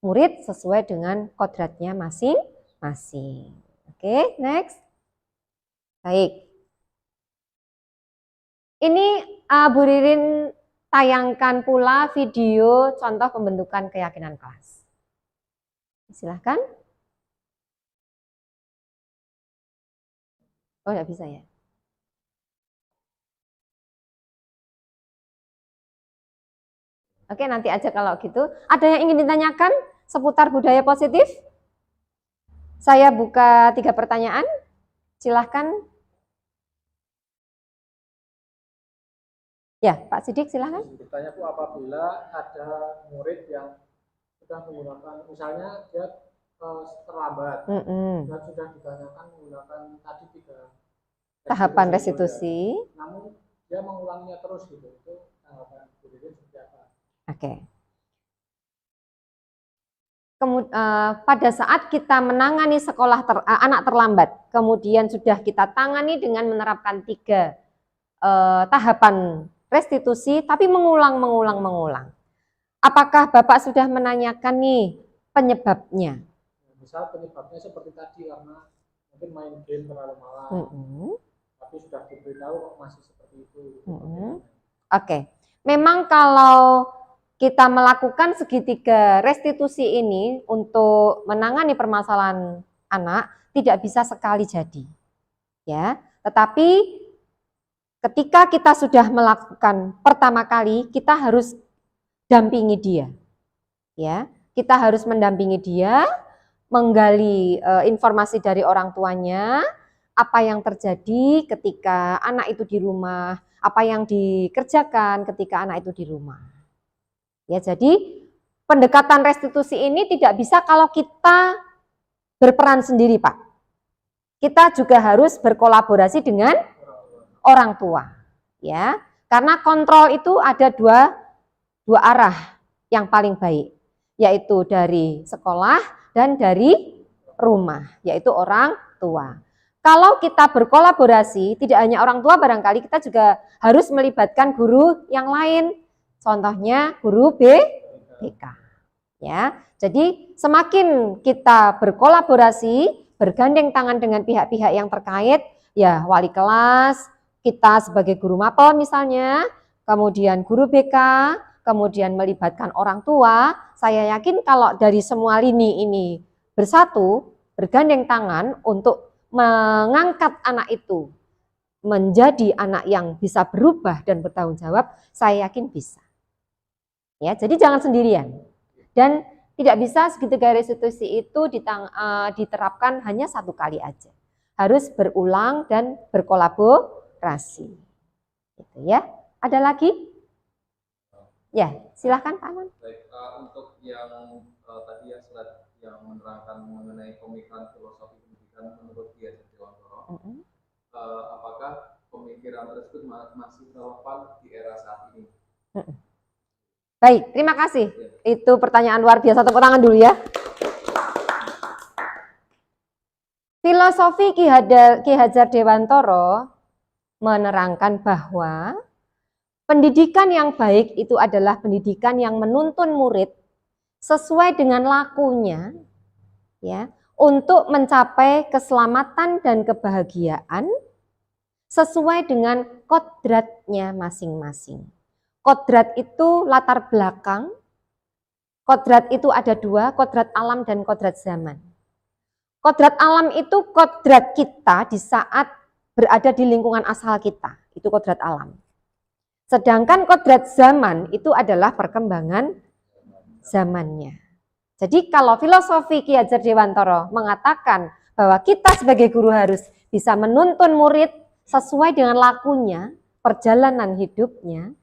murid sesuai dengan kodratnya masing-masing. Oke, next. Baik. Ini Bu Ririn tayangkan pula video contoh pembentukan keyakinan kelas. Silahkan. Oh, nggak bisa ya? Oke, nanti aja kalau gitu. Ada yang ingin ditanyakan seputar budaya positif? Saya buka 3 pertanyaan. Silahkan. Ya, Pak Sidik, silahkan. Bertanya Bu, apabila ada murid yang sudah menggunakan, misalnya dia terlambat, dan sudah ditanyakan menggunakan tadi 3 tahapan restitusi, namun dia mengulanginya terus gitu, itu tanggapan Bu Ririn seperti apa? Oke. Pada saat kita menangani sekolah anak terlambat, kemudian sudah kita tangani dengan menerapkan 3 tahapan restitusi, tapi mengulang. Apakah Bapak sudah menanyakan nih penyebabnya? Misal penyebabnya seperti tadi karena mungkin main game terlalu malam, tapi sudah diberitahu kok masih seperti itu. Oke. Memang kalau kita melakukan segitiga restitusi ini untuk menangani permasalahan anak tidak bisa sekali jadi, ya. Tetapi ketika kita sudah melakukan pertama kali, kita harus dampingi dia, ya. Kita harus mendampingi dia, menggali informasi dari orang tuanya, apa yang terjadi ketika anak itu di rumah, apa yang dikerjakan ketika anak itu di rumah. Ya, jadi pendekatan restitusi ini tidak bisa kalau kita berperan sendiri, Pak. Kita juga harus berkolaborasi dengan orang tua, ya. Karena kontrol itu ada dua arah yang paling baik. yaitu dari sekolah dan dari rumah, yaitu orang tua. Kalau kita berkolaborasi, tidak hanya orang tua, barangkali kita juga harus melibatkan guru yang lain. Contohnya guru BK. Ya, jadi semakin kita berkolaborasi, bergandeng tangan dengan pihak-pihak yang terkait, ya wali kelas, kita sebagai guru mapel misalnya, kemudian guru BK, kemudian melibatkan orang tua, saya yakin kalau dari semua lini ini bersatu, bergandeng tangan untuk mengangkat anak itu menjadi anak yang bisa berubah dan bertanggung jawab, saya yakin bisa. Ya, jadi jangan sendirian. Dan tidak bisa segitiga restitusi itu diterapkan hanya satu kali aja. Harus berulang dan berkolaborasi. Gitu ya. Ada lagi? Ya, silahkan Pak Aman. Baik, untuk yang tadi ya slide yang menerangkan mengenai pemikiran filosofi pendidikan menurut Ki Hajar Dewantara, apakah pemikiran tersebut masih relevan di era saat ini? Baik, terima kasih. Itu pertanyaan luar biasa. Tepuk tangan dulu ya. Filosofi Ki Hajar Dewantara menerangkan bahwa pendidikan yang baik itu adalah pendidikan yang menuntun murid sesuai dengan lakunya, ya, untuk mencapai keselamatan dan kebahagiaan sesuai dengan kodratnya masing-masing. Kodrat itu latar belakang. Kodrat itu ada dua, kodrat alam dan kodrat zaman. Kodrat alam itu kodrat kita di saat berada di lingkungan asal kita. Itu kodrat alam. Sedangkan kodrat zaman itu adalah perkembangan zamannya. Jadi kalau filosofi Ki Hajar Dewantara mengatakan bahwa kita sebagai guru harus bisa menuntun murid sesuai dengan lakunya, perjalanan hidupnya,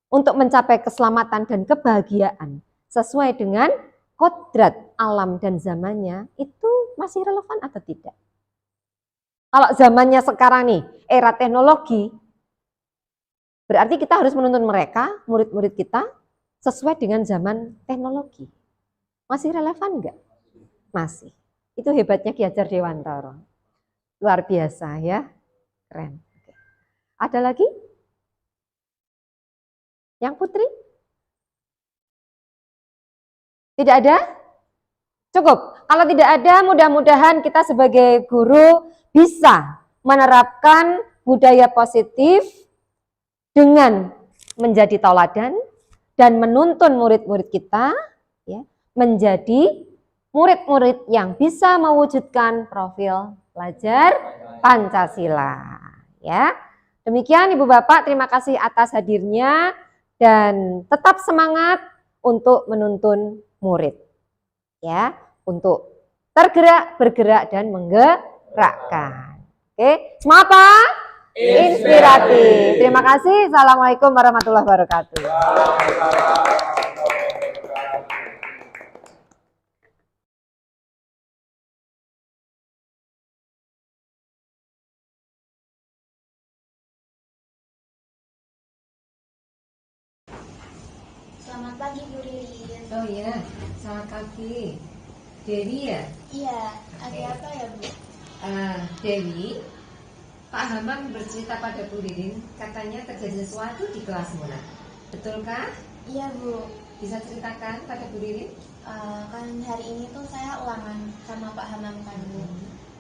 untuk mencapai keselamatan dan kebahagiaan sesuai dengan kodrat alam dan zamannya, itu masih relevan atau tidak? Kalau zamannya sekarang nih, era teknologi, berarti kita harus menuntun mereka, murid-murid kita, sesuai dengan zaman teknologi. Masih relevan enggak? Masih. Itu hebatnya Ki Hajar Dewantara. Luar biasa ya. Keren. Oke. Ada lagi? Yang Putri? Tidak ada? Cukup. Kalau tidak ada, mudah-mudahan kita sebagai guru bisa menerapkan budaya positif dengan menjadi tauladan dan menuntun murid-murid kita, ya, menjadi murid-murid yang bisa mewujudkan profil pelajar Pancasila. Ya, demikian Ibu Bapak, terima kasih atas hadirnya dan tetap semangat untuk menuntun murid, ya, untuk tergerak, bergerak dan menggerakkan. Oke, semangat Pak. Inspiratif. Terima kasih. Assalamualaikum warahmatullahi wabarakatuh. Selamat pagi Bu Ririn. Oh ya, selamat pagi. Dewi ya? Iya, ada apa ya Bu? Dewi, Pak Hamam bercerita pada Bu Ririn, katanya terjadi sesuatu di kelas Muna. Betulkah? Iya Bu. Bisa ceritakan pada Bu Ririn? Kan hari ini tuh saya ulangan sama Pak Hamam kan Bu.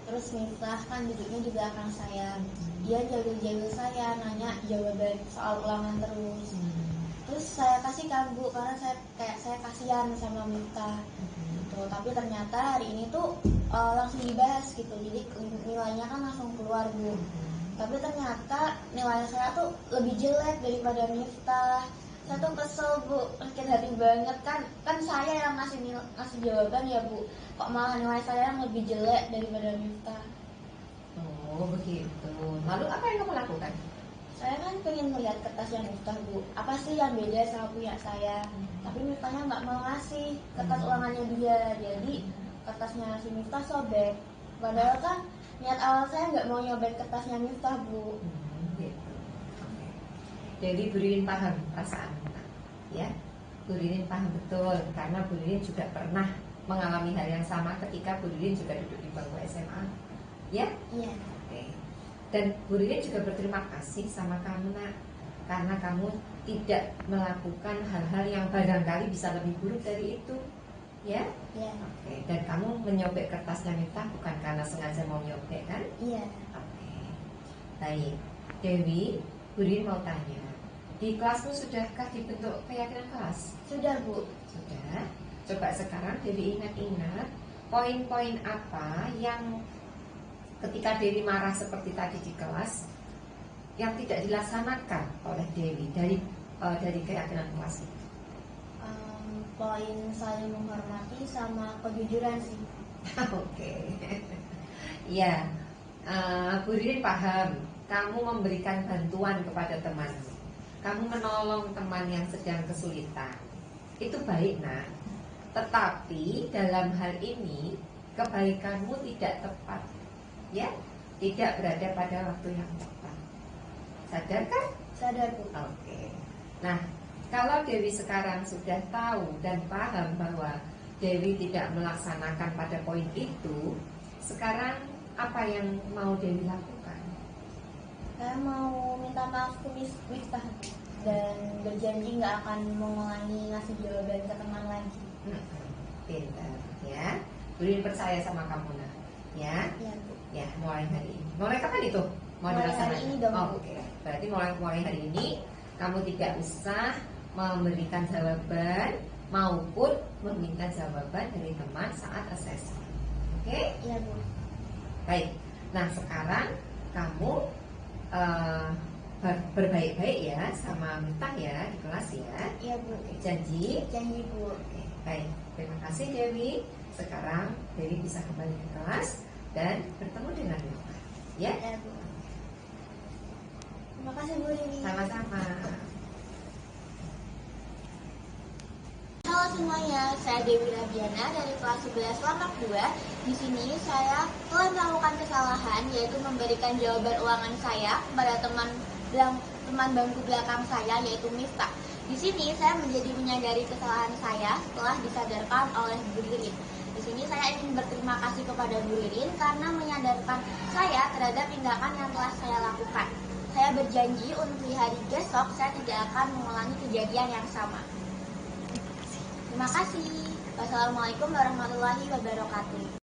Terus Miftah kan duduknya di belakang saya. Dia jauh-jauh saya nanya jawaban soal ulangan terus. Terus saya kasih kan Bu, karena saya kasihan sama Miftah. Gitu. Tapi ternyata hari ini tuh langsung dibahas gitu. Jadi nilainya kan langsung keluar Bu. Tapi ternyata nilai saya tuh lebih jelek daripada Miftah. Saya tuh kesel Bu, sakit hati banget kan saya yang ngasih jawaban ya Bu. Kok malah nilai saya yang lebih jelek daripada Miftah. Oh begitu. Lalu apa yang kamu lakukan? Saya kan pengen melihat kertasnya Miftah Bu. Apa sih yang beda sama punya saya? Tapi Miftahnya nggak mau ngasih kertas ulangannya dia. Jadi kertasnya si Miftah sobek. Padahal kan niat awal saya nggak mau nyobek kertasnya Miftah Bu. Gitu. Jadi Bu Ririn paham perasaan kita, ya. Bu Ririn paham betul karena Bu Ririn juga pernah mengalami hal yang sama ketika Bu Ririn juga duduk di bangku SMA. Ya? Iya. Oke. Dan Bu Ririn juga berterima kasih sama kamu nak, karena kamu tidak melakukan hal-hal yang barangkali bisa lebih buruk dari itu. Ya? Iya. Oke. Dan kamu menyobek kertasnya Miftah bukan karena sengaja mau nyobek kan? Iya. Oke. Baik. Dewi, Bu Ririn mau tanya, di kelasmu sudahkah dibentuk keyakinan kelas? Sudah, Bu. Sudah. Coba sekarang Dewi ingat-ingat poin-poin apa yang ketika Dewi marah seperti tadi di kelas yang tidak dilaksanakan oleh Dewi dari keyakinan kelas itu. Poin saling menghormati sama kejujuran sih. Oke. Ya, Bu Ririn paham. Kamu memberikan bantuan kepada temanmu. Kamu menolong teman yang sedang kesulitan. Itu baik, nak. Tetapi dalam hal ini kebaikanmu tidak tepat. Ya, tidak berada pada waktu yang tepat. Sadar kan? Sadar, Bu. Oke. Nah, kalau Dewi sekarang sudah tahu dan paham bahwa Dewi tidak melaksanakan pada poin itu, sekarang apa yang mau Dewi lakukan? Saya mau minta maaf ke Miss Miftah dan berjanji nggak akan mengulangi ngasih jawaban ke teman lagi. Pintar, ya. Beri percaya sama kamu nak, ya. Iya, Bu. Ya, mulai hari ini. Mulai kapan itu? Mau Mulai dilaksanakan? hari ini dong, Bu. Oke. Berarti mulai hari ini kamu tidak usah memberikan jawaban maupun meminta jawaban dari teman saat assessment. Oke? Iya, Bu. Baik. Nah, sekarang kamu berbaik-baik ya sama Miftah ya di kelas ya. Iya, Bu. Oke, janji? Janji, Bu. Oke, baik. Terima kasih Dewi. Sekarang Dewi bisa kembali ke kelas dan bertemu dengan Miftah. Ya? Iya, Bu. Terima kasih, Bu Riri. Sama-sama. Halo semuanya, saya Dewi Radiana dari kelas 11 Lapak 2. Di sini saya telah melakukan kesalahan, yaitu memberikan jawaban ulangan saya kepada teman bangku belakang saya, yaitu Miftah. Di sini saya menjadi menyadari kesalahan saya setelah disadarkan oleh Bu Ririn. Di sini saya ingin berterima kasih kepada Bu Ririn karena menyadarkan saya terhadap tindakan yang telah saya lakukan. Saya berjanji untuk di hari besok saya tidak akan mengulangi kejadian yang sama. Terima kasih. Wassalamualaikum warahmatullahi wabarakatuh.